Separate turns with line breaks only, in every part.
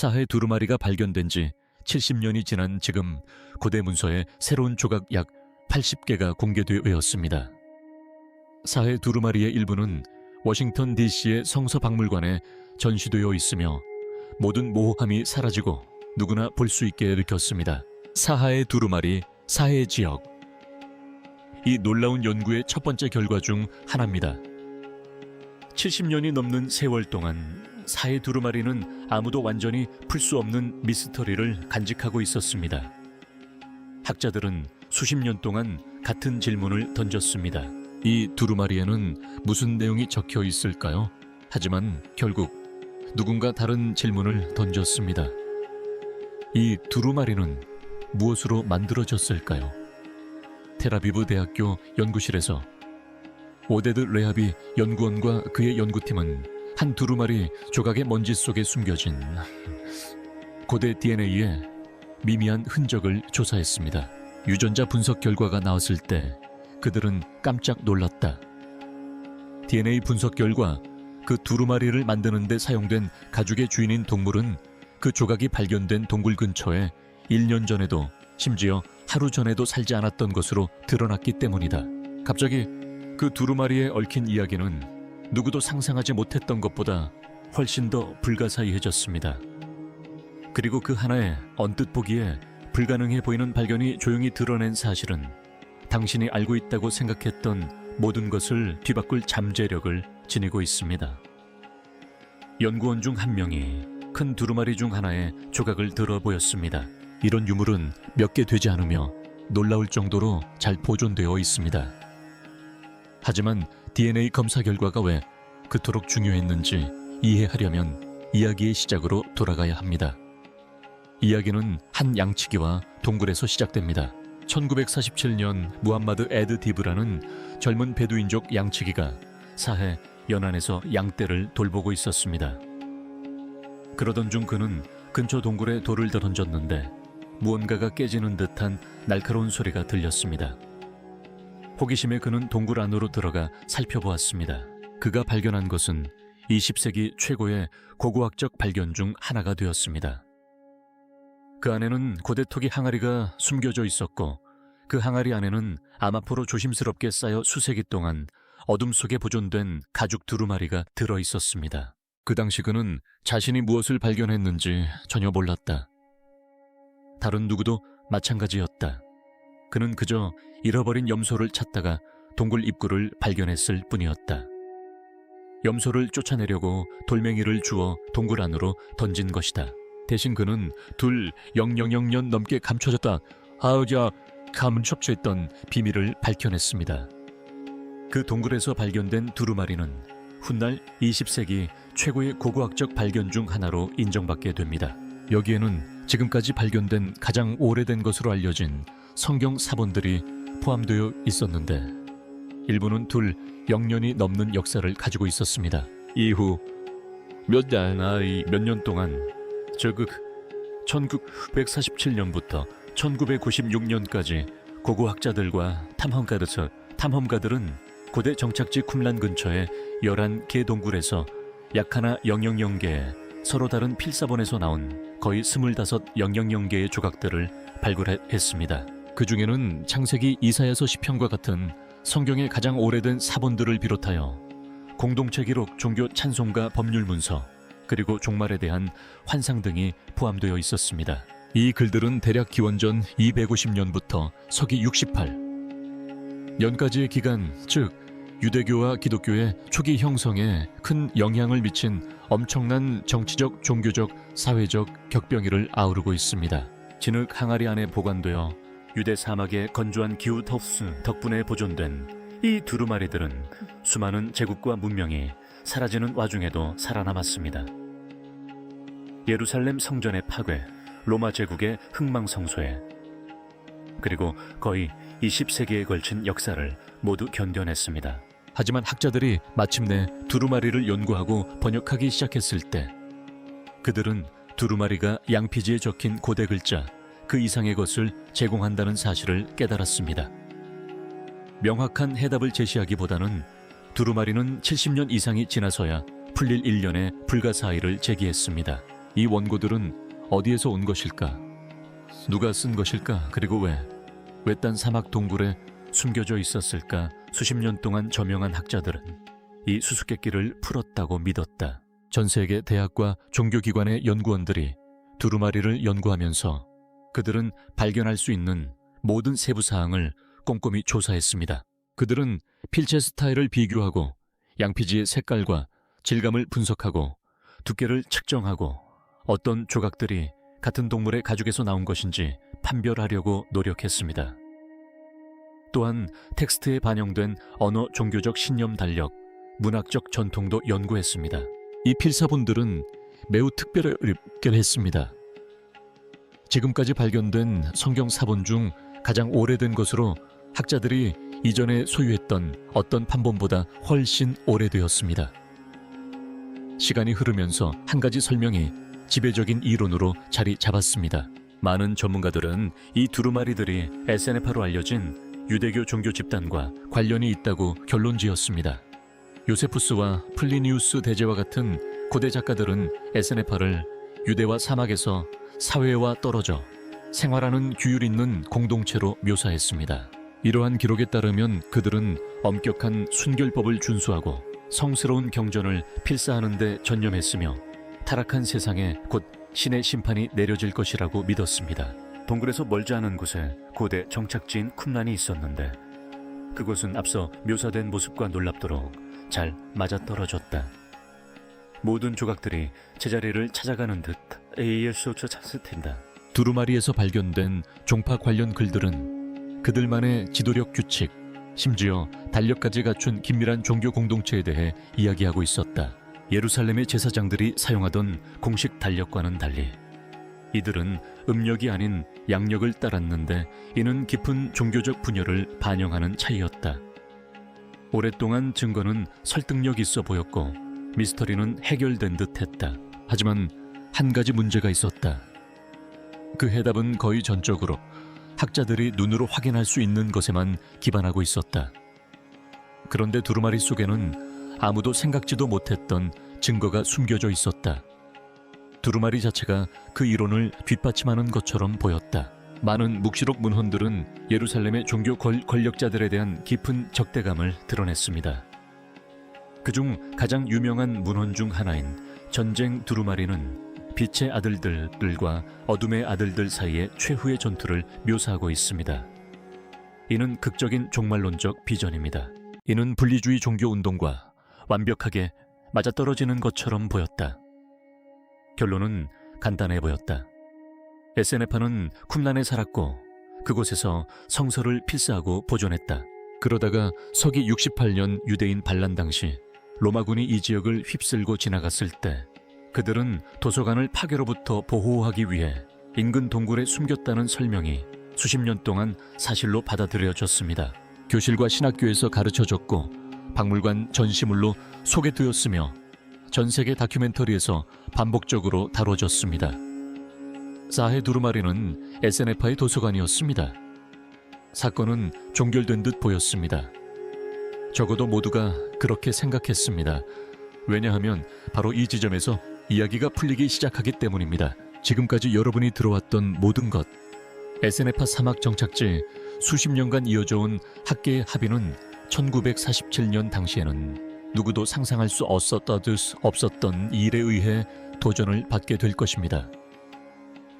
사해 두루마리가 발견된 지 70년이 지난 지금 고대 문서에 새로운 조각 약 80개가 공개되었습니다. 사해 두루마리의 일부는 워싱턴 DC의 성서박물관에 전시되어 있으며 모든 모호함이 사라지고 누구나 볼 수 있게 일으켰습니다. 사하의 두루마리, 사해 지역. 이 놀라운 연구의 첫 번째 결과 중 하나입니다. 70년이 넘는 세월 동안 사해 두루마리는 아무도 완전히 풀 수 없는 미스터리를 간직하고 있었습니다. 학자들은 수십 년 동안 같은 질문을 던졌습니다. 이 두루마리에는 무슨 내용이 적혀 있을까요? 하지만 결국 누군가 다른 질문을 던졌습니다. 이 두루마리는 무엇으로 만들어졌을까요? 텔아비브 대학교 연구실에서 오데드 레하비 연구원과 그의 연구팀은 한 두루마리 조각의 먼지 속에 숨겨진 고대 DNA의 미미한 흔적을 조사했습니다. 유전자 분석 결과가 나왔을 때 그들은 깜짝 놀랐다. DNA 분석 결과 그 두루마리를 만드는 데 사용된 가죽의 주인인 동물은 그 조각이 발견된 동굴 근처에 1년 전에도 심지어 하루 전에도 살지 않았던 것으로 드러났기 때문이다. 갑자기 그 두루마리에 얽힌 이야기는 누구도 상상하지 못했던 것보다 훨씬 더 불가사의해졌습니다. 그리고 그 하나의 언뜻 보기에 불가능해 보이는 발견이 조용히 드러낸 사실은 당신이 알고 있다고 생각했던 모든 것을 뒤바꿀 잠재력을 지니고 있습니다. 연구원 중 한 명이 큰 두루마리 중 하나의 조각을 들어 보였습니다. 이런 유물은 몇 개 되지 않으며 놀라울 정도로 잘 보존되어 있습니다. 하지만 DNA 검사 결과가 왜 그토록 중요했는지 이해하려면 이야기의 시작으로 돌아가야 합니다. 이야기는 한 양치기와 동굴에서 시작됩니다. 1947년 무함마드 에드 디브라는 젊은 베두인족 양치기가 사해 연안에서 양떼를 돌보고 있었습니다. 그러던 중 그는 근처 동굴에 돌을 던졌는데 무언가가 깨지는 듯한 날카로운 소리가 들렸습니다. 호기심에 그는 동굴 안으로 들어가 살펴보았습니다. 그가 발견한 것은 20세기 최고의 고고학적 발견 중 하나가 되었습니다. 그 안에는 고대 토기 항아리가 숨겨져 있었고 그 항아리 안에는 암호로 조심스럽게 쌓여 수세기 동안 어둠 속에 보존된 가죽 두루마리가 들어 있었습니다. 그 당시 그는 자신이 무엇을 발견했는지 전혀 몰랐다. 다른 누구도 마찬가지였다. 그는 그저 잃어버린 염소를 찾다가 동굴 입구를 발견했을 뿐이었다. 염소를 쫓아내려고 돌멩이를 주워 동굴 안으로 던진 것이다. 대신 그는 2000년 넘게 감춰졌다. 감춰있던 비밀을 밝혀냈습니다. 그 동굴에서 발견된 두루마리는 훗날 20세기 최고의 고고학적 발견 중 하나로 인정받게 됩니다. 여기에는 지금까지 발견된 가장 오래된 것으로 알려진 성경 사본들이 포함되어 있었는데 일부는 2000년이 넘는 역사를 가지고 있었습니다. 이후 몇 년 동안 즉 1947년부터 1996년까지 고고학자들과 탐험가들은 고대 정착지 쿰란 근처의 11개 동굴에서 약 하나 000개의 서로 다른 필사본에서 나온 거의 25,000개의 조각들을 발굴했습니다. 그 중에는 창세기 이사야서 시편과 같은 성경의 가장 오래된 사본들을 비롯하여 공동체 기록, 종교 찬송가, 법률 문서, 그리고 종말에 대한 환상 등이 포함되어 있었습니다. 이 글들은 대략 기원전 250년부터 서기 68년까지의 기간, 즉 유대교와 기독교의 초기 형성에 큰 영향을 미친 엄청난 정치적, 종교적, 사회적 격변기를 아우르고 있습니다. 진흙 항아리 안에 보관되어 유대 사막의 건조한 기후 덕분에 보존된 이 두루마리들은 수많은 제국과 문명이 사라지는 와중에도 살아남았습니다. 예루살렘 성전의 파괴, 로마 제국의 흥망성쇠, 그리고 거의 20세기에 걸친 역사를 모두 견뎌냈습니다. 하지만 학자들이 마침내 두루마리를 연구하고 번역하기 시작했을 때 그들은 두루마리가 양피지에 적힌 고대 글자 그 이상의 것을 제공한다는 사실을 깨달았습니다. 명확한 해답을 제시하기보다는 두루마리는 70년 이상이 지나서야 풀릴 일련의 불가사의를 제기했습니다. 이 원고들은 어디에서 온 것일까? 누가 쓴 것일까? 그리고 왜 외딴 사막 동굴에 숨겨져 있었을까? 수십 년 동안 저명한 학자들은 이 수수께끼를 풀었다고 믿었다. 전 세계 대학과 종교기관의 연구원들이 두루마리를 연구하면서 그들은 발견할 수 있는 모든 세부 사항을 꼼꼼히 조사했습니다. 그들은 필체 스타일을 비교하고 양피지의 색깔과 질감을 분석하고 두께를 측정하고 어떤 조각들이 같은 동물의 가죽에서 나온 것인지 판별하려고 노력했습니다. 또한 텍스트에 반영된 언어 종교적 신념 달력, 문학적 전통도 연구했습니다. 이 필사본들은 매우 특별했습니다. 지금까지 발견된 성경 사본 중 가장 오래된 것으로 학자들이 이전에 소유했던 어떤 판본보다 훨씬 오래되었습니다. 시간이 흐르면서 한 가지 설명이 지배적인 이론으로 자리 잡았습니다. 많은 전문가들은 이 두루마리들이 에세네파로 알려진 유대교 종교 집단과 관련이 있다고 결론지었습니다. 요세푸스와 플리니우스 대제와 같은 고대 작가들은 에세네파를 유대와 사막에서 사회와 떨어져 생활하는 규율 있는 공동체로 묘사했습니다. 이러한 기록에 따르면 그들은 엄격한 순결법을 준수하고 성스러운 경전을 필사하는 데 전념했으며 타락한 세상에 곧 신의 심판이 내려질 것이라고 믿었습니다. 동굴에서 멀지 않은 곳에 고대 정착지인 쿰란이 있었는데 그곳은 앞서 묘사된 모습과 놀랍도록 잘 맞아떨어졌다. 모든 조각들이 제자리를 찾아가는 듯 에이엘소처차스텐다. 두루마리에서 발견된 종파 관련 글들은 그들만의 지도력 규칙, 심지어 달력까지 갖춘 긴밀한 종교 공동체에 대해 이야기하고 있었다. 예루살렘의 제사장들이 사용하던 공식 달력과는 달리 이들은 음력이 아닌 양력을 따랐는데 이는 깊은 종교적 분열을 반영하는 차이였다. 오랫동안 증거는 설득력 있어 보였고 미스터리는 해결된 듯했다. 하지만 한 가지 문제가 있었다. 그 해답은 거의 전적으로 학자들이 눈으로 확인할 수 있는 것에만 기반하고 있었다. 그런데 두루마리 속에는 아무도 생각지도 못했던 증거가 숨겨져 있었다. 두루마리 자체가 그 이론을 뒷받침하는 것처럼 보였다. 많은 묵시록 문헌들은 예루살렘의 종교 권력자들에 대한 깊은 적대감을 드러냈습니다. 그중 가장 유명한 문헌 중 하나인 전쟁 두루마리는 빛의 아들들과 어둠의 아들들 사이의 최후의 전투를 묘사하고 있습니다. 이는 극적인 종말론적 비전입니다. 이는 분리주의 종교운동과 완벽하게 맞아떨어지는 것처럼 보였다. 결론은 간단해 보였다. 에세네파는 쿰란에 살았고 그곳에서 성서를 필사하고 보존했다. 그러다가 서기 68년 유대인 반란 당시 로마군이 이 지역을 휩쓸고 지나갔을 때 그들은 도서관을 파괴로부터 보호하기 위해 인근 동굴에 숨겼다는 설명이 수십 년 동안 사실로 받아들여졌습니다. 교실과 신학교에서 가르쳐졌고 박물관 전시물로 소개되었으며 전 세계 다큐멘터리에서 반복적으로 다뤄졌습니다. 사헤 두루마리는 에세네파의 도서관이었습니다. 사건은 종결된 듯 보였습니다. 적어도 모두가 그렇게 생각했습니다. 왜냐하면 바로 이 지점에서 이야기가 풀리기 시작하기 때문입니다. 지금까지 여러분이 들어왔던 모든 것, 에세네파 사막 정착지 수십 년간 이어져온 학계의 합의는 1947년 당시에는 누구도 상상할 수 없었던 이 일에 의해 도전을 받게 될 것입니다.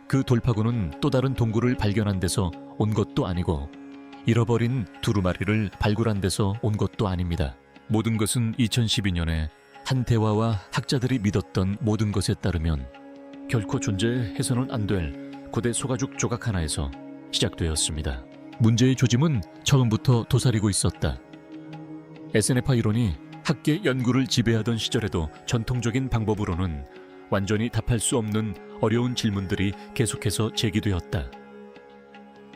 그 돌파구는 또 다른 동굴을 발견한 데서 온 것도 아니고 잃어버린 두루마리를 발굴한 데서 온 것도 아닙니다. 모든 것은 2012년에 한 대화와 학자들이 믿었던 모든 것에 따르면 결코 존재해서는 안 될 고대 소가죽 조각 하나에서 시작되었습니다. 문제의 조짐은 처음부터 도사리고 있었다. 에세네파 이론이 학계 연구를 지배하던 시절에도 전통적인 방법으로는 완전히 답할 수 없는 어려운 질문들이 계속해서 제기되었다.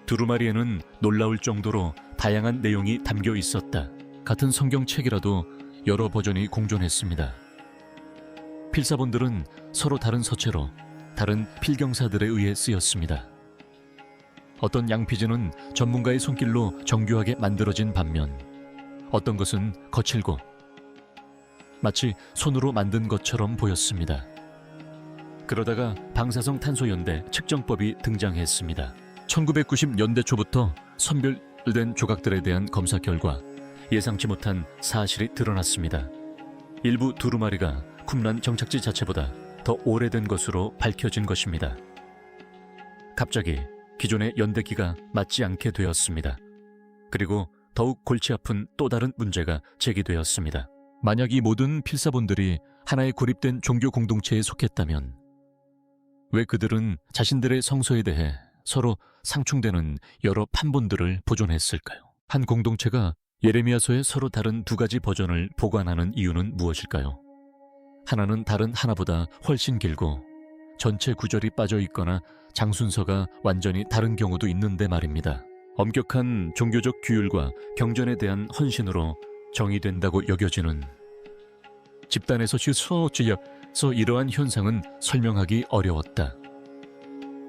두루마리에는 놀라울 정도로 다양한 내용이 담겨 있었다. 같은 성경책이라도 여러 버전이 공존했습니다. 필사본들은 서로 다른 서체로 다른 필경사들에 의해 쓰였습니다. 어떤 양피지는 전문가의 손길로 정교하게 만들어진 반면 어떤 것은 거칠고 마치 손으로 만든 것처럼 보였습니다. 그러다가 방사성 탄소연대 측정법이 등장했습니다. 1990년대 초부터 선별된 조각들에 대한 검사 결과 예상치 못한 사실이 드러났습니다. 일부 두루마리가 쿰란 정착지 자체보다 더 오래된 것으로 밝혀진 것입니다. 갑자기 기존의 연대기가 맞지 않게 되었습니다. 그리고 더욱 골치 아픈 또 다른 문제가 제기되었습니다. 만약 이 모든 필사본들이 하나의 고립된 종교 공동체에 속했다면 왜 그들은 자신들의 성서에 대해 서로 상충되는 여러 판본들을 보존했을까요? 한 공동체가 예레미야서의 서로 다른 두 가지 버전을 보관하는 이유는 무엇일까요? 하나는 다른 하나보다 훨씬 길고 전체 구절이 빠져 있거나 장순서가 완전히 다른 경우도 있는데 말입니다. 엄격한 종교적 규율과 경전에 대한 헌신으로 정의된다고 여겨지는 집단에서 시소지역서 이러한 현상은 설명하기 어려웠다.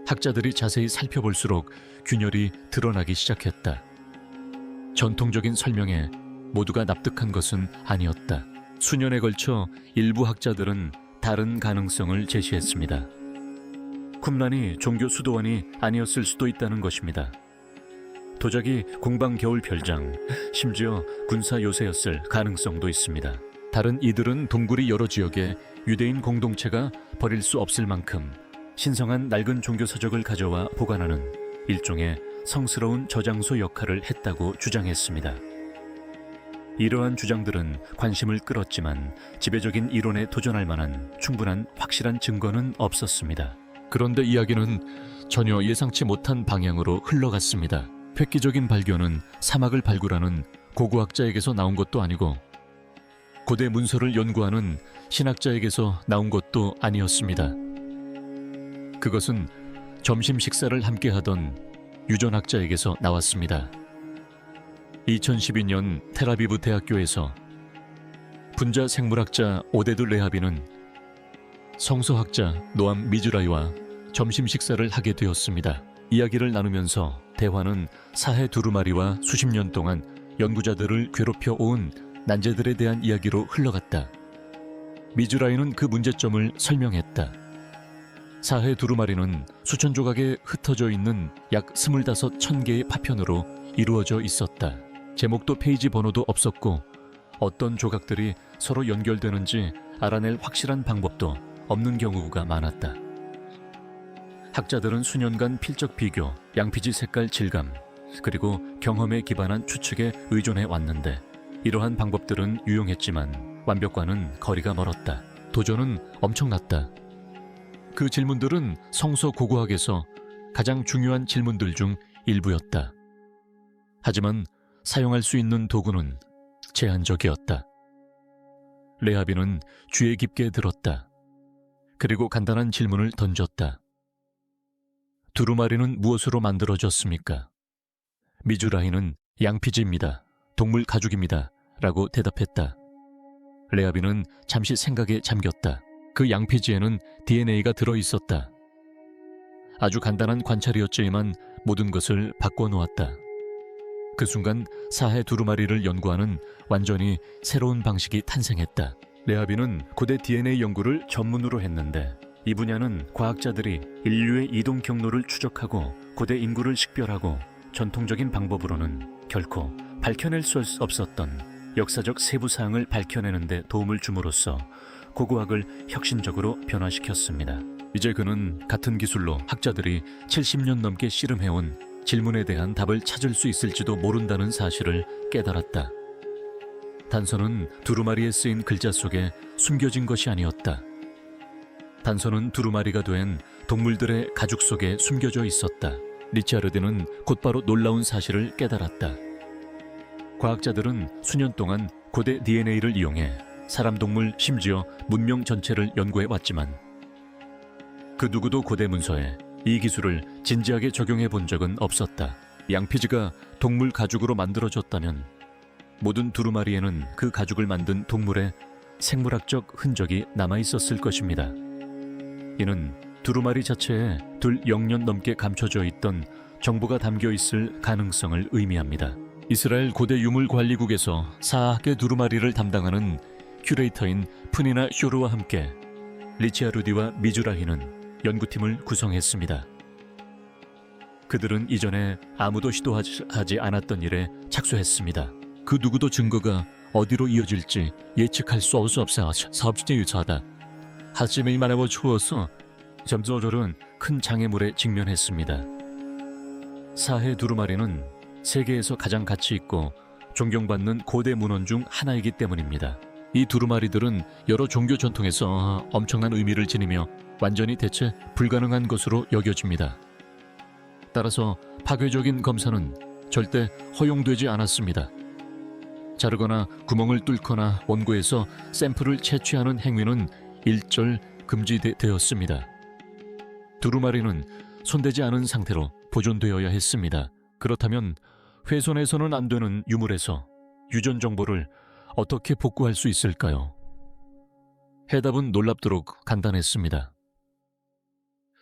학자들이 자세히 살펴볼수록 균열이 드러나기 시작했다. 전통적인 설명에 모두가 납득한 것은 아니었다. 수년에 걸쳐 일부 학자들은 다른 가능성을 제시했습니다. 쿰란이 종교 수도원이 아니었을 수도 있다는 것입니다. 도자기 공방 겨울 별장, 심지어 군사 요새였을 가능성도 있습니다. 다른 이들은 동굴이 여러 지역에 유대인 공동체가 버릴 수 없을 만큼 신성한 낡은 종교 서적을 가져와 보관하는 일종의 성스러운 저장소 역할을 했다고 주장했습니다. 이러한 주장들은 관심을 끌었지만 지배적인 이론에 도전할 만한 충분한 확실한 증거는 없었습니다. 그런데 이야기는 전혀 예상치 못한 방향으로 흘러갔습니다. 획기적인 발견은 사막을 발굴하는 고고학자에게서 나온 것도 아니고 고대 문서를 연구하는 신학자에게서 나온 것도 아니었습니다. 그것은 점심 식사를 함께하던 유전학자에게서 나왔습니다. 2012년 텔아비브 대학교에서 분자 생물학자 오데드 레하비는 성서학자 노암 미즈라이와 점심 식사를 하게 되었습니다. 이야기를 나누면서 대화는 사해 두루마리와 수십 년 동안 연구자들을 괴롭혀 온 난제들에 대한 이야기로 흘러갔다. 미즈라이는 그 문제점을 설명했다. 사해 두루마리는 수천 조각에 흩어져 있는 약 25,000개의 파편으로 이루어져 있었다. 제목도 페이지 번호도 없었고 어떤 조각들이 서로 연결되는지 알아낼 확실한 방법도 없는 경우가 많았다. 학자들은 수년간 필적 비교, 양피지 색깔 질감, 그리고 경험에 기반한 추측에 의존해 왔는데 이러한 방법들은 유용했지만 완벽과는 거리가 멀었다. 도전은 엄청났다. 그 질문들은 성서 고고학에서 가장 중요한 질문들 중 일부였다. 하지만 사용할 수 있는 도구는 제한적이었다. 레하비는 귀에 깊게 들었다. 그리고 간단한 질문을 던졌다. 두루마리는 무엇으로 만들어졌습니까? 미즈라이는 양피지입니다. 동물 가죽입니다. 라고 대답했다. 레하비는 잠시 생각에 잠겼다. 그 양피지에는 DNA가 들어있었다. 아주 간단한 관찰이었지만 모든 것을 바꿔놓았다. 그 순간 사해 두루마리를 연구하는 완전히 새로운 방식이 탄생했다. 레하비는 고대 DNA 연구를 전문으로 했는데 이 분야는 과학자들이 인류의 이동 경로를 추적하고 고대 인구를 식별하고 전통적인 방법으로는 결코 밝혀낼 수 없었던 역사적 세부 사항을 밝혀내는 데 도움을 줌으로써 고고학을 혁신적으로 변화시켰습니다. 이제 그는 같은 기술로 학자들이 70년 넘게 씨름해온 질문에 대한 답을 찾을 수 있을지도 모른다는 사실을 깨달았다. 단서는 두루마리에 쓰인 글자 속에 숨겨진 것이 아니었다. 단서는 두루마리가 된 동물들의 가죽 속에 숨겨져 있었다. 리차르드는 곧바로 놀라운 사실을 깨달았다. 과학자들은 수년 동안 고대 DNA를 이용해 사람, 동물, 심지어 문명 전체를 연구해 왔지만 그 누구도 고대 문서에 이 기술을 진지하게 적용해 본 적은 없었다. 양피지가 동물 가죽으로 만들어졌다면 모든 두루마리에는 그 가죽을 만든 동물의 생물학적 흔적이 남아 있었을 것입니다. 이는 두루마리 자체에 2억년 넘게 감춰져 있던 정보가 담겨 있을 가능성을 의미합니다. 이스라엘 고대 유물관리국에서 사학의 두루마리를 담당하는 큐레이터인 푸니나 쇼르와 함께 리치아 루디와 미주라히는 연구팀을 구성했습니다. 그들은 이전에 아무도 시도하지 않았던 일에 착수했습니다. 그 누구도 증거가 어디로 이어질지 예측할 수 없어 사업진에 유사하다. 하지만 말해보 추워서 점조절은 큰 장애물에 직면했습니다. 사해 두루마리는 세계에서 가장 가치 있고 존경받는 고대 문헌 중 하나이기 때문입니다. 이 두루마리들은 여러 종교 전통에서 엄청난 의미를 지니며 완전히 대체 불가능한 것으로 여겨집니다. 따라서 파괴적인 검사는 절대 허용되지 않았습니다. 자르거나 구멍을 뚫거나 원고에서 샘플을 채취하는 행위는 일절 금지되었습니다. 두루마리는 손대지 않은 상태로 보존되어야 했습니다. 그렇다면 훼손해서는 안 되는 유물에서 유전 정보를 어떻게 복구할 수 있을까요? 해답은 놀랍도록 간단했습니다.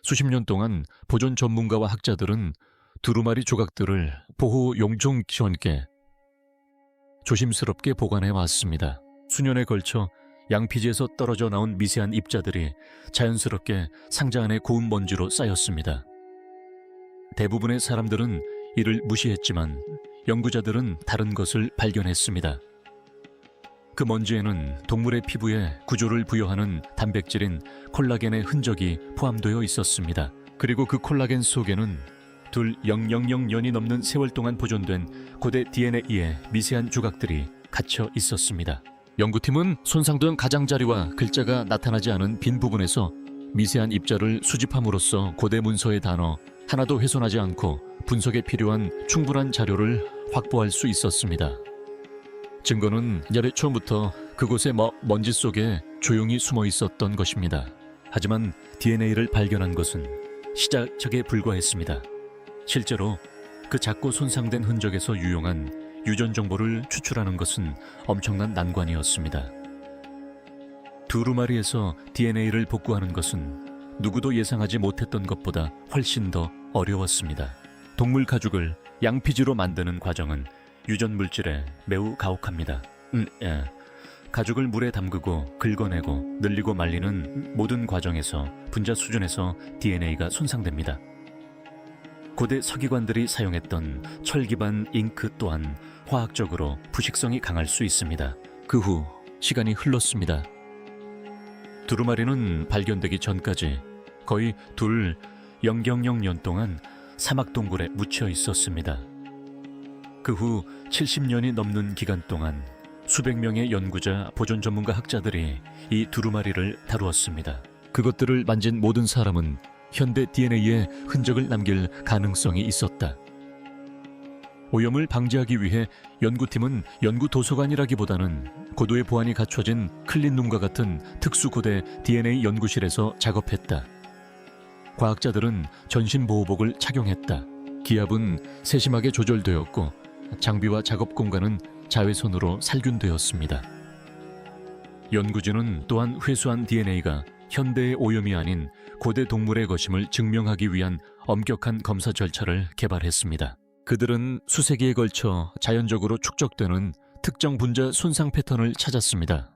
수십 년 동안 보존 전문가와 학자들은 두루마리 조각들을 보호 용종기원께 조심스럽게 보관해 왔습니다. 수년에 걸쳐 양피지에서 떨어져 나온 미세한 입자들이 자연스럽게 상자 안에 고운 먼지로 쌓였습니다. 대부분의 사람들은 이를 무시했지만 연구자들은 다른 것을 발견했습니다. 그 먼지에는 동물의 피부에 구조를 부여하는 단백질인 콜라겐의 흔적이 포함되어 있었습니다. 그리고 그 콜라겐 속에는 2,000년이 넘는 세월 동안 보존된 고대 DNA의 미세한 조각들이 갇혀 있었습니다. 연구팀은 손상된 가장자리와 글자가 나타나지 않은 빈 부분에서 미세한 입자를 수집함으로써 고대 문서의 단어 하나도 훼손하지 않고 분석에 필요한 충분한 자료를 확보할 수 있었습니다. 증거는 열애 처음부터 그곳의 먼지 속에 조용히 숨어 있었던 것입니다. 하지만 DNA를 발견한 것은 시작에 불과했습니다. 실제로 그 작고 손상된 흔적에서 유용한 유전 정보를 추출하는 것은 엄청난 난관이었습니다. 두루마리에서 DNA를 복구하는 것은 누구도 예상하지 못했던 것보다 훨씬 더 어려웠습니다. 동물 가죽을 양피지로 만드는 과정은 유전 물질에 매우 가혹합니다. 가죽을 물에 담그고 긁어내고 늘리고 말리는 모든 과정에서 분자 수준에서 DNA가 손상됩니다. 고대 서기관들이 사용했던 철 기반 잉크 또한 화학적으로 부식성이 강할 수 있습니다. 그 후 시간이 흘렀습니다. 두루마리는 발견되기 전까지 거의 2,000년 동안 사막 동굴에 묻혀 있었습니다. 그 후 70년이 넘는 기간 동안 수백 명의 연구자, 보존 전문가 학자들이 이 두루마리를 다루었습니다. 그것들을 만진 모든 사람은 현대 DNA의 흔적을 남길 가능성이 있었다. 오염을 방지하기 위해 연구팀은 연구 도서관이라기보다는 고도의 보안이 갖춰진 클린룸과 같은 특수 고대 DNA 연구실에서 작업했다. 과학자들은 전신보호복을 착용했다. 기압은 세심하게 조절되었고 장비와 작업 공간은 자외선으로 살균되었습니다. 연구진은 또한 회수한 DNA가 현대의 오염이 아닌 고대 동물의 것임을 증명하기 위한 엄격한 검사 절차를 개발했습니다. 그들은 수세기에 걸쳐 자연적으로 축적되는 특정 분자 손상 패턴을 찾았습니다.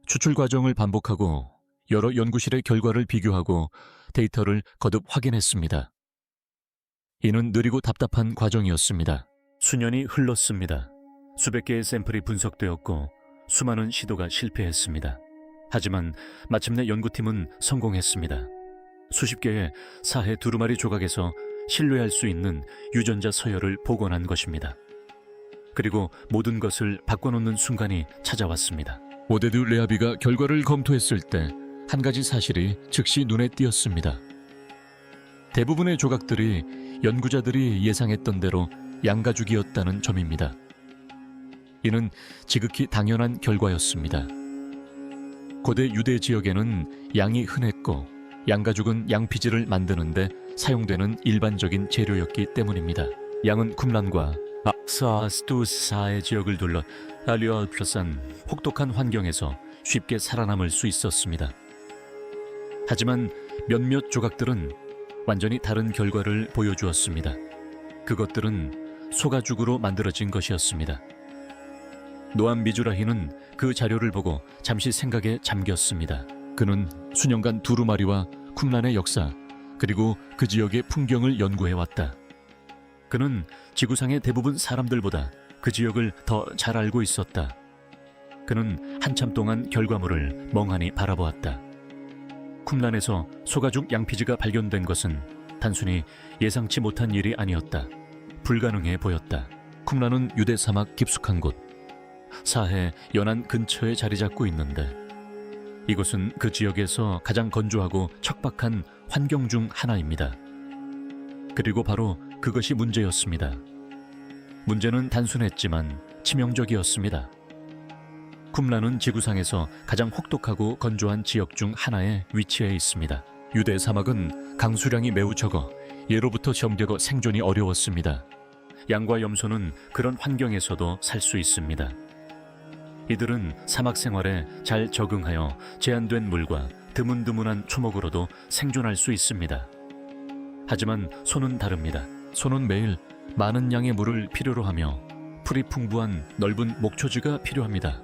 추출 과정을 반복하고 여러 연구실의 결과를 비교하고 데이터를 거듭 확인했습니다. 이는 느리고 답답한 과정이었습니다. 수년이 흘렀습니다. 수백 개의 샘플이 분석되었고 수많은 시도가 실패했습니다. 하지만 마침내 연구팀은 성공했습니다. 수십 개의 사해 두루마리 조각에서 신뢰할 수 있는 유전자 서열을 복원한 것입니다. 그리고 모든 것을 바꿔놓는 순간이 찾아왔습니다. 오데드 레아비가 결과를 검토했을 때 한 가지 사실이 즉시 눈에 띄었습니다. 대부분의 조각들이 연구자들이 예상했던 대로 양가죽이었다는 점입니다. 이는 지극히 당연한 결과였습니다. 고대 유대 지역에는 양이 흔했고 양가죽은 양피지를 만드는데 사용되는 일반적인 재료였기 때문입니다. 양은 쿰란과 아스투사의 지역을 둘러 알리얼프산 혹독한 환경에서 쉽게 살아남을 수 있었습니다. 하지만 몇몇 조각들은 완전히 다른 결과를 보여주었습니다. 그것들은 소가죽으로 만들어진 것이었습니다. 노암 미주라히는 그 자료를 보고 잠시 생각에 잠겼습니다. 그는 수년간 두루마리와 쿰란의 역사 그리고 그 지역의 풍경을 연구해왔다. 그는 지구상의 대부분 사람들보다 그 지역을 더 잘 알고 있었다. 그는 한참 동안 결과물을 멍하니 바라보았다. 쿰란에서 소가죽 양피지가 발견된 것은 단순히 예상치 못한 일이 아니었다. 불가능해 보였다. 쿰란은 유대 사막 깊숙한 곳, 사해 연안 근처에 자리 잡고 있는데 이곳은 그 지역에서 가장 건조하고 척박한 환경 중 하나입니다. 그리고 바로 그것이 문제였습니다. 문제는 단순했지만 치명적이었습니다. 쿰란은 지구상에서 가장 혹독하고 건조한 지역 중 하나에 위치해 있습니다. 유대 사막은 강수량이 매우 적어 예로부터 정되고 생존이 어려웠습니다. 양과 염소는 그런 환경에서도 살 수 있습니다. 이들은 사막 생활에 잘 적응하여 제한된 물과 드문드문한 초목으로도 생존할 수 있습니다. 하지만 소는 다릅니다. 소는 매일 많은 양의 물을 필요로 하며 풀이 풍부한 넓은 목초지가 필요합니다.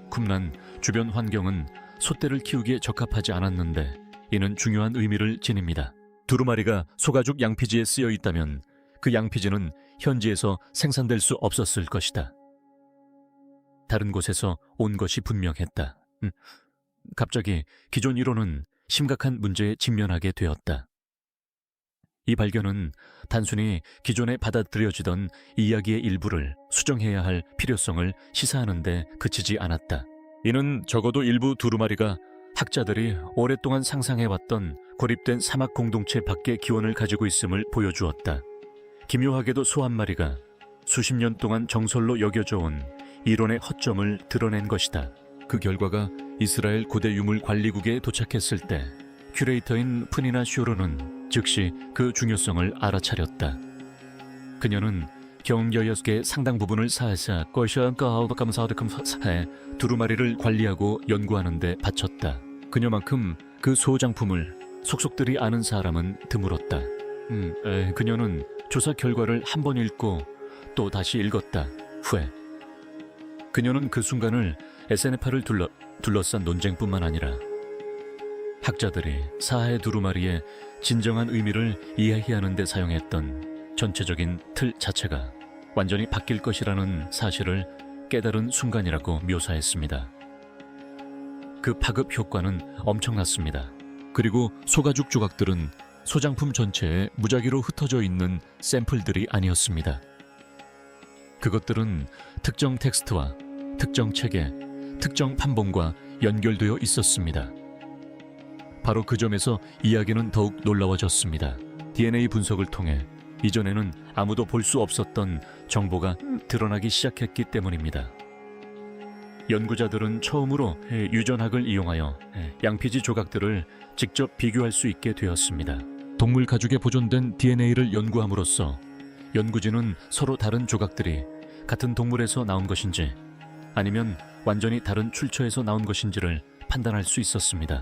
쿰란 주변 환경은 소떼를 키우기에 적합하지 않았는데 이는 중요한 의미를 지닙니다. 두루마리가 소가죽 양피지에 쓰여 있다면 그 양피지는 현지에서 생산될 수 없었을 것이다. 다른 곳에서 온 것이 분명했다. 갑자기 기존 이론은 심각한 문제에 직면하게 되었다. 이 발견은 단순히 기존에 받아들여지던 이야기의 일부를 수정해야 할 필요성을 시사하는 데 그치지 않았다. 이는 적어도 일부 두루마리가 학자들이 오랫동안 상상해왔던 고립된 사막 공동체 밖의 기원을 가지고 있음을 보여주었다. 기묘하게도 소 한 마리가 수십 년 동안 정설로 여겨져 온 이론의 허점을 드러낸 것이다. 그 결과가 이스라엘 고대 유물 관리국에 도착했을 때 큐레이터인 프니나 슈로는 즉시 그 중요성을 알아차렸다. 그녀는 경여역의 상당 부분을 사해사 거시안가하우감사드금사에 두루마리를 관리하고 연구하는 데 바쳤다. 그녀만큼 그 소장품을 속속들이 아는 사람은 드물었다. 그녀는 조사 결과를 한 번 읽고 또 다시 읽었다. 후에 그녀는 그 순간을 SNF를 둘러싼 논쟁뿐만 아니라 학자들이 사해 두루마리의 진정한 의미를 이해해야 하는 데 사용했던 전체적인 틀 자체가 완전히 바뀔 것이라는 사실을 깨달은 순간이라고 묘사했습니다. 그 파급 효과는 엄청났습니다. 그리고 소가죽 조각들은 소장품 전체에 무작위로 흩어져 있는 샘플들이 아니었습니다. 그것들은 특정 텍스트와 특정 책에 특정 판본과 연결되어 있었습니다. 바로 그 점에서 이야기는 더욱 놀라워졌습니다. DNA 분석을 통해 이전에는 아무도 볼 수 없었던 정보가 드러나기 시작했기 때문입니다. 연구자들은 처음으로 유전학을 이용하여 양피지 조각들을 직접 비교할 수 있게 되었습니다. 동물 가죽에 보존된 DNA를 연구함으로써 연구진은 서로 다른 조각들이 같은 동물에서 나온 것인지 아니면 완전히 다른 출처에서 나온 것인지를 판단할 수 있었습니다.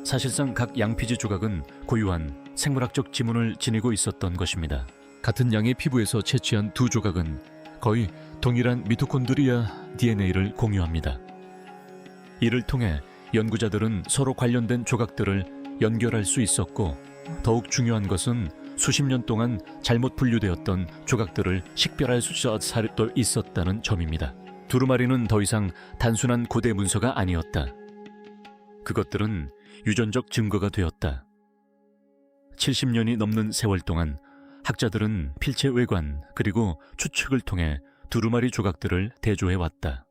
사실상 각 양피지 조각은 고유한 생물학적 지문을 지니고 있었던 것입니다. 같은 양의 피부에서 채취한 두 조각은 거의 동일한 미토콘드리아 DNA를 공유합니다. 이를 통해 연구자들은 서로 관련된 조각들을 연결할 수 있었고 더욱 중요한 것은 수십 년 동안 잘못 분류되었던 조각들을 식별할 수 있었다는 점입니다. 두루마리는 더 이상 단순한 고대 문서가 아니었다. 그것들은 유전적 증거가 되었다. 70년이 넘는 세월 동안 학자들은 필체 외관 그리고 추측을 통해 두루마리 조각들을 대조해왔다.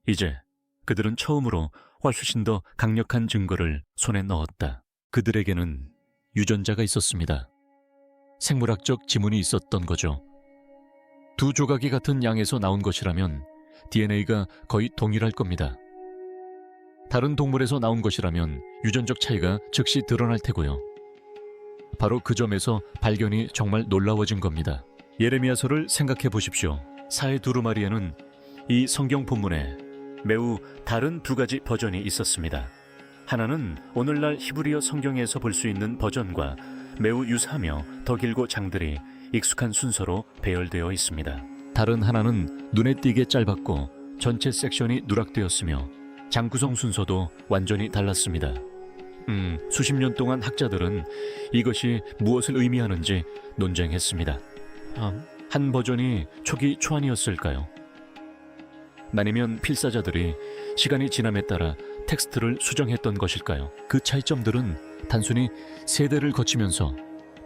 이제 그들은 처음으로 훨씬 더 강력한 증거를 손에 넣었다. 그들에게는 유전자가 있었습니다. 생물학적 지문이 있었던 거죠. 두 조각이 같은 양에서 나온 것이라면 DNA가 거의 동일할 겁니다. 다른 동물에서 나온 것이라면 유전적 차이가 즉시 드러날 테고요. 바로 그 점에서 발견이 정말 놀라워진 겁니다. 예레미야서를 생각해 보십시오. 사해 두루마리에는 이 성경 본문에 매우 다른 두 가지 버전이 있었습니다. 하나는 오늘날 히브리어 성경에서 볼 수 있는 버전과 매우 유사하며 더 길고 장들이 익숙한 순서로 배열되어 있습니다. 다른 하나는 눈에 띄게 짧았고 전체 섹션이 누락되었으며 장 구성 순서도 완전히 달랐습니다. 수십 년 동안 학자들은 이것이 무엇을 의미하는지 논쟁했습니다. 한 버전이 초기 초안이었을까요? 아니면 필사자들이 시간이 지남에 따라 텍스트를 수정했던 것일까요? 그 차이점들은 단순히 세대를 거치면서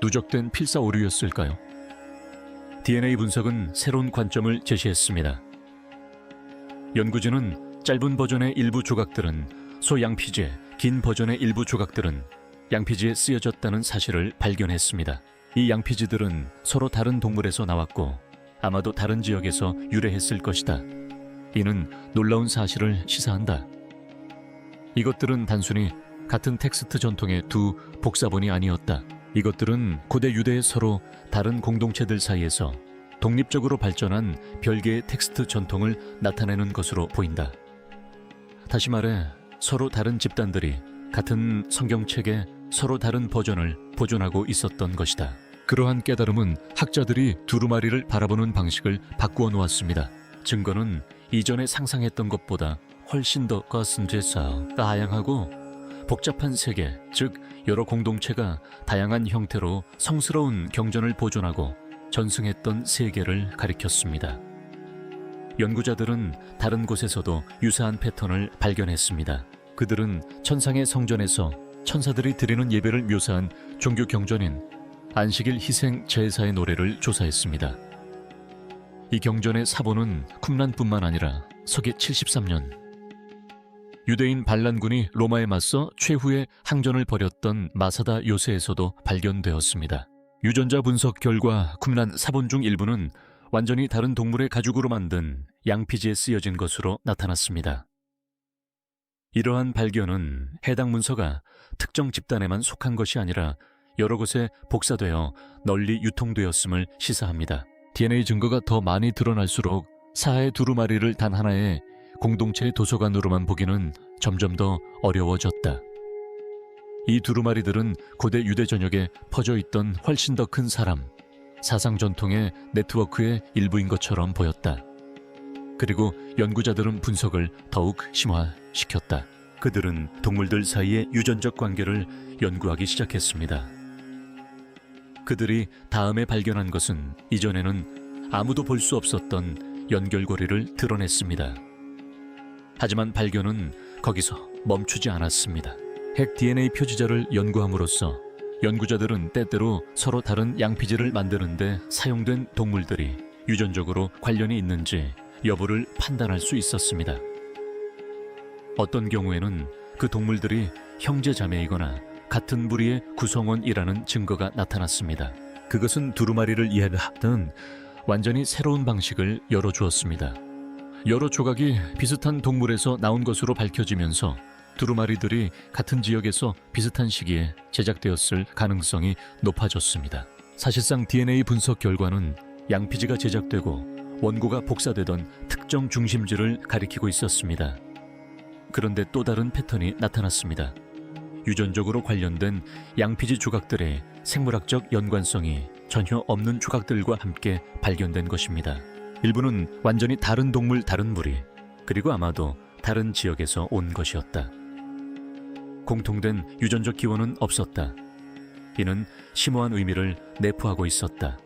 누적된 필사 오류였을까요? DNA 분석은 새로운 관점을 제시했습니다. 연구진은 짧은 버전의 일부 조각들은 소 양피지에, 긴 버전의 일부 조각들은 양피지에 쓰여졌다는 사실을 발견했습니다. 이 양피지들은 서로 다른 동물에서 나왔고 아마도 다른 지역에서 유래했을 것이다. 이는 놀라운 사실을 시사한다. 이것들은 단순히 같은 텍스트 전통의 두 복사본이 아니었다. 이것들은 고대 유대의 서로 다른 공동체들 사이에서 독립적으로 발전한 별개의 텍스트 전통을 나타내는 것으로 보인다. 다시 말해 서로 다른 집단들이 같은 성경책의 서로 다른 버전을 보존하고 있었던 것이다. 그러한 깨달음은 학자들이 두루마리를 바라보는 방식을 바꾸어 놓았습니다. 증거는 이전에 상상했던 것보다 훨씬 더 거센해서 다양하고 복잡한 세계, 즉 여러 공동체가 다양한 형태로 성스러운 경전을 보존하고 전승했던 세계를 가리켰습니다. 연구자들은 다른 곳에서도 유사한 패턴을 발견했습니다. 그들은 천상의 성전에서 천사들이 드리는 예배를 묘사한 종교 경전인 안식일 희생 제사의 노래를 조사했습니다. 이 경전의 사본은 쿰란뿐만 아니라 서기 73년 유대인 반란군이 로마에 맞서 최후의 항전을 벌였던 마사다 요새에서도 발견되었습니다. 유전자 분석 결과 쿰란 사본 중 일부는 완전히 다른 동물의 가죽으로 만든 양피지에 쓰여진 것으로 나타났습니다. 이러한 발견은 해당 문서가 특정 집단에만 속한 것이 아니라 여러 곳에 복사되어 널리 유통되었음을 시사합니다. DNA 증거가 더 많이 드러날수록 사하의 두루마리를 단 하나의 공동체의 도서관으로만 보기는 점점 더 어려워졌다. 이 두루마리들은 고대 유대 전역에 퍼져 있던 훨씬 더 큰 사상 전통의 네트워크의 일부인 것처럼 보였다. 그리고 연구자들은 분석을 더욱 심화시켰다. 그들은 동물들 사이의 유전적 관계를 연구하기 시작했습니다. 그들이 다음에 발견한 것은 이전에는 아무도 볼 수 없었던 연결고리를 드러냈습니다. 하지만 발견은 거기서 멈추지 않았습니다. 핵 DNA 표지자를 연구함으로써 연구자들은 때때로 서로 다른 양피지를 만드는데 사용된 동물들이 유전적으로 관련이 있는지 여부를 판단할 수 있었습니다. 어떤 경우에는 그 동물들이 형제자매이거나 같은 부리의 구성원이라는 증거가 나타났습니다. 그것은 두루마리를 이해하는 완전히 새로운 방식을 열어주었습니다. 여러 조각이 비슷한 동물에서 나온 것으로 밝혀지면서 두루마리들이 같은 지역에서 비슷한 시기에 제작되었을 가능성이 높아졌습니다. 사실상 DNA 분석 결과는 양피지가 제작되고 원고가 복사되던 특정 중심지를 가리키고 있었습니다. 그런데 또 다른 패턴이 나타났습니다. 유전적으로 관련된 양피지 조각들의 생물학적 연관성이 전혀 없는 조각들과 함께 발견된 것입니다. 일부는 완전히 다른 동물, 다른 무리, 그리고 아마도 다른 지역에서 온 것이었다. 공통된 유전적 기원은 없었다. 이는 심오한 의미를 내포하고 있었다.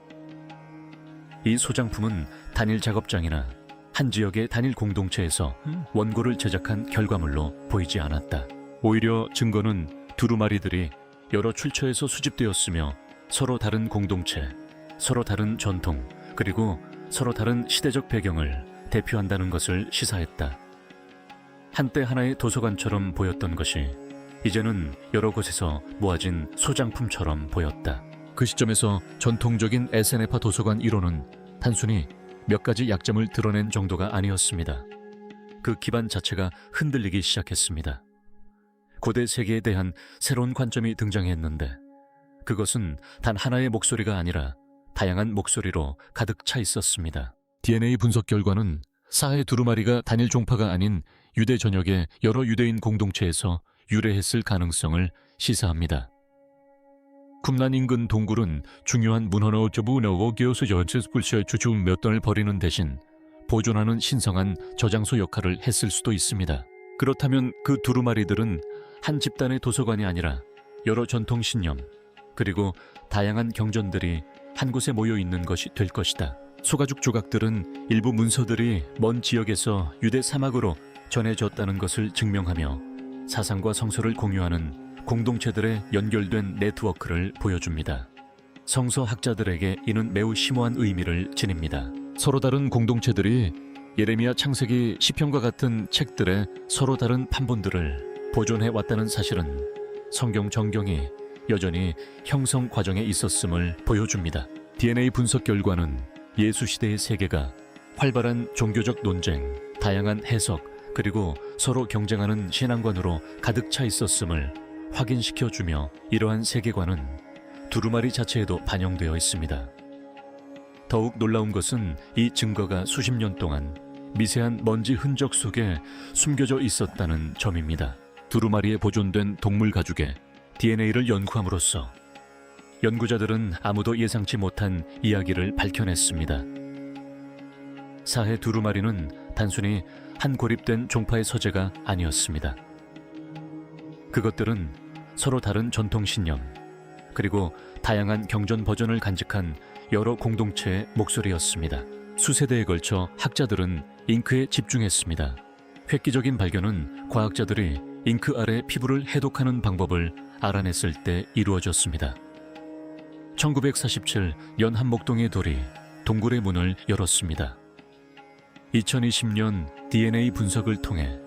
이 소장품은 단일 작업장이나 한 지역의 단일 공동체에서 원고를 제작한 결과물로 보이지 않았다. 오히려 증거는 두루마리들이 여러 출처에서 수집되었으며 서로 다른 공동체, 서로 다른 전통, 그리고 서로 다른 시대적 배경을 대표한다는 것을 시사했다. 한때 하나의 도서관처럼 보였던 것이 이제는 여러 곳에서 모아진 소장품처럼 보였다. 그 시점에서 전통적인 에세네파 도서관 이론은 단순히 몇 가지 약점을 드러낸 정도가 아니었습니다. 그 기반 자체가 흔들리기 시작했습니다. 고대 세계에 대한 새로운 관점이 등장했는데 그것은 단 하나의 목소리가 아니라 다양한 목소리로 가득 차 있었습니다. DNA 분석 결과는 사해 두루마리가 단일 종파가 아닌 유대 전역의 여러 유대인 공동체에서 유래했을 가능성을 시사합니다. 쿰란 인근 동굴은 중요한 문헌어 저부너워 교수 전체스불시의 주주 몇 돈을 벌이는 대신 보존하는 신성한 저장소 역할을 했을 수도 있습니다. 그렇다면 그 두루마리들은 한 집단의 도서관이 아니라 여러 전통 신념 그리고 다양한 경전들이 한 곳에 모여 있는 것이 될 것이다. 소가죽 조각들은 일부 문서들이 먼 지역에서 유대 사막으로 전해졌다는 것을 증명하며 사상과 성서를 공유하는 공동체들의 연결된 네트워크를 보여줍니다. 성서학자들에게 이는 매우 심오한 의미를 지닙니다. 서로 다른 공동체들이 예레미야, 창세기, 시편과 같은 책들의 서로 다른 판본들을 보존해 왔다는 사실은 성경 전경이 여전히 형성 과정에 있었음을 보여줍니다. DNA 분석 결과는 예수 시대의 세계가 활발한 종교적 논쟁, 다양한 해석, 그리고 서로 경쟁하는 신앙관으로 가득 차 있었음을 확인시켜주며 이러한 세계관은 두루마리 자체에도 반영되어 있습니다. 더욱 놀라운 것은 이 증거가 수십 년 동안 미세한 먼지 흔적 속에 숨겨져 있었다는 점입니다. 두루마리에 보존된 동물 가죽의 DNA를 연구함으로써 연구자들은 아무도 예상치 못한 이야기를 밝혀냈습니다. 사해 두루마리는 단순히 한 고립된 종파의 서재가 아니었습니다. 그것들은 서로 다른 전통 신념, 그리고 다양한 경전 버전을 간직한 여러 공동체의 목소리였습니다. 수세대에 걸쳐 학자들은 잉크에 집중했습니다. 획기적인 발견은 과학자들이 잉크 아래 피부를 해독하는 방법을 알아냈을 때 이루어졌습니다. 1947 연한 목동의 돌이 동굴의 문을 열었습니다. 2020년 DNA 분석을 통해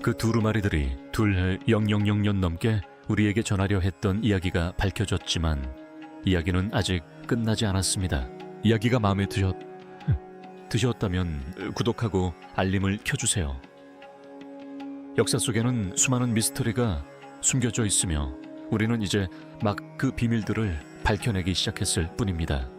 그 두루마리들이 2000년 넘게 우리에게 전하려 했던 이야기가 밝혀졌지만 이야기는 아직 끝나지 않았습니다. 이야기가 마음에 드셨다면 구독하고 알림을 켜주세요. 역사 속에는 수많은 미스터리가 숨겨져 있으며 우리는 이제 막 그 비밀들을 밝혀내기 시작했을 뿐입니다.